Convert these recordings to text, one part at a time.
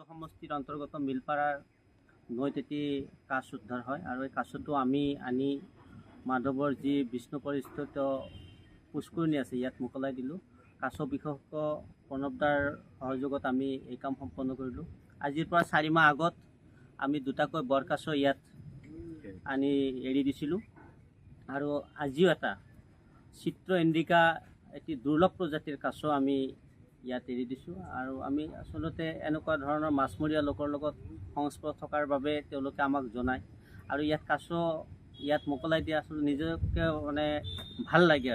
সমষ্টিৰ অন্তৰ্গত মিলপাৰাৰ নৈত এটি কাছ উদ্ধাৰ হয় আৰু এই কাছটো আমি আনি মাধৱৰ যি বিষ্ণু পৰিস্থিত পুষ্কৰণী আছে ইয়াত মোকলাই দিলোঁ। কাছ বিশেষজ্ঞ প্ৰণৱদাৰ সহযোগত আমি এই কাম সম্পন্ন কৰিলোঁ। আজিৰ পৰা 4 মাহ আগত আমি দুটাকৈ বৰকাছ ইয়াত আনি এৰি দিছিলোঁ আৰু আজিও এটা চিত্ৰ ইণ্ডিকা এটি দুৰ্লভ প্ৰজাতিৰ কাছ আমি ইয়াত এৰি দিছোঁ আৰু আমি আচলতে এনেকুৱা ধৰণৰ মাছমৰীয়া লোকৰ লগত সংস্পৰ্শ থকাৰ বাবে তেওঁলোকে আমাক জনায় আৰু ইয়াত কাছ ইয়াত মোকলাই দিয়া আচলতে নিজকে মানে ভাল লাগে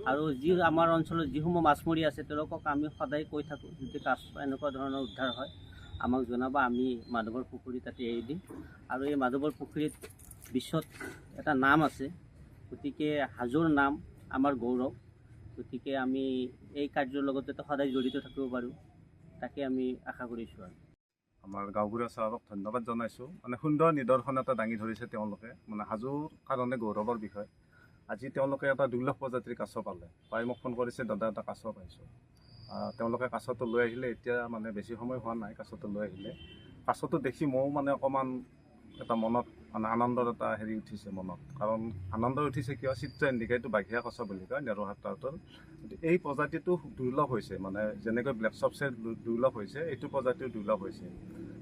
আৰু যি আমাৰ অঞ্চলত যিসমূহ মাছমৰীয়া আছে তেওঁলোকক আমি সদায় কৈ থাকোঁ, যদি কাছ এনেকুৱা ধৰণৰ উদ্ধাৰ হয় আমাক জনাবা, আমি মাধৱৰ পুখুৰী তাতে এৰি দিম। আৰু এই মাধৱৰ পুখুৰীত বিশ্বত এটা নাম আছে, গতিকে হাজোৰ নাম আমাৰ গৌৰৱ। গতিকে আমি এই কাৰ্যৰ লগত যাতে সদায় জড়িত থাকিব পাৰোঁ তাকে আমি আশা কৰিছোঁ। আৰু আমাৰ গাঁওবুঢ়া ছাৰক ধন্যবাদ জনাইছোঁ। মানে সুন্দৰ নিদৰ্শন এটা দাঙি ধৰিছে তেওঁলোকে, মানে হাজোৰ কাৰণে গৌৰৱৰ বিষয়। আজি তেওঁলোকে এটা দুৰ্লভ প্ৰজাতিৰ কাছ পালে, পাই মোক ফোন কৰিছে, দাদা এটা কাছ পাইছোঁ। তেওঁলোকে কাছটো লৈ আহিলে, এতিয়া মানে বেছি সময় হোৱা নাই, কাছটো লৈ আহিলে। কাছটো দেখি ময়ো মানে অকণমান এটা মনত মানে আনন্দৰ এটা হেৰি উঠিছে মনত। কাৰণ আনন্দ উঠিছে কিয়, চিত্ৰ ইণ্ডিকা এইটো বাঘিয়া কাছ বুলি কয়, নেৰোহাট টাউটৰ। এই প্ৰজাতিটো দুৰ্লভ হৈছে, মানে যেনেকৈ ব্লেক চপচে দুৰ্লভ হৈছে, এইটো প্ৰজাতিও দুৰ্লভ হৈছে।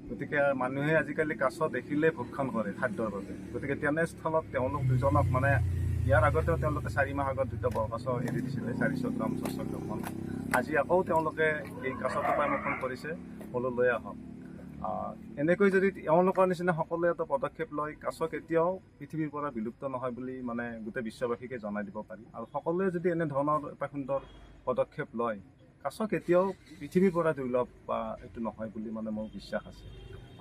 গতিকে মানুহে আজিকালি কাছ দেখিলে ভক্ষণ কৰে খাদ্যৰ বাবে। গতিকে তেনেস্থলত তেওঁলোক দুজনক মানে ইয়াৰ আগতেও তেওঁলোকে 4 মাহ আগত 2টা বৰকাছ এৰি দিছিলে, 400 গ্ৰাম 600 গ্ৰাম। আজি আকৌ তেওঁলোকে এই কাছটো পাই মোক ফোন কৰিছে, বোলো লৈ আহক। এনেকৈ যদি এওঁলোকৰ নিচিনা সকলোৱে এটা পদক্ষেপ লয়, কাছ কেতিয়াও পৃথিৱীৰ পৰা বিলুপ্ত নহয় বুলি মানে গোটেই বিশ্ববাসীকে জনাই দিব পাৰি। আৰু সকলোৱে যদি এনেধৰণৰ এটা সুন্দৰ পদক্ষেপ লয়, কাছ কেতিয়াও পৃথিৱীৰ পৰা দুৰ্লভ বা এইটো নহয় বুলি মানে মোৰ বিশ্বাস আছে।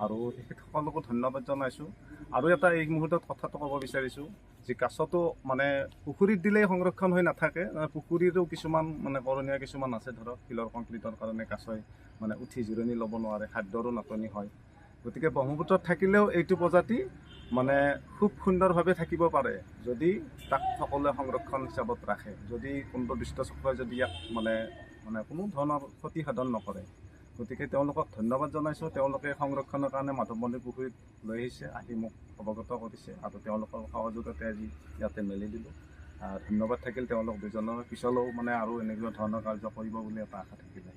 আৰু তেখেতসকলকো ধন্যবাদ জনাইছোঁ। আৰু এটা এই মুহূৰ্তত কথাটো ক'ব বিচাৰিছোঁ যে কাছটো মানে পুখুৰীত দিলেই সংৰক্ষণ হৈ নাথাকে, পুখুৰীৰো কিছুমান মানে কৰণীয় কিছুমান আছে। ধৰক শিলৰ কংক্ৰিটৰ কাৰণে কাছই মানে উঠি জিৰণি ল'ব নোৱাৰে, খাদ্যৰো নাটনি হয়। গতিকে ব্ৰহ্মপুত্ৰত থাকিলেও এইটো প্ৰজাতি মানে খুব সুন্দৰভাৱে থাকিব পাৰে, যদি তাক সকলোৱে সংৰক্ষণ হিচাপত ৰাখে, যদি কোনোবা দুষ্ট চক্ৰই যদি ইয়াক মানে কোনো ধৰণৰ ক্ষতি সাধন নকৰে। গতিকে তেওঁলোকক ধন্যবাদ জনাইছোঁ। তেওঁলোকে সংৰক্ষণৰ কাৰণে মাধৱমন্দিৰ পুখুৰীত লৈ আহিছে, আহি মোক অৱগত কৰিছে আৰু তেওঁলোকৰ সহযোগতে আজি ইয়াতে মেলি দিলোঁ। ধন্যবাদ থাকিল তেওঁলোক দুজনৰ। পিছলৈও মানে আৰু এনেকুৱা ধৰণৰ কাৰ্য কৰিব বুলি এটা আশা থাকিলে।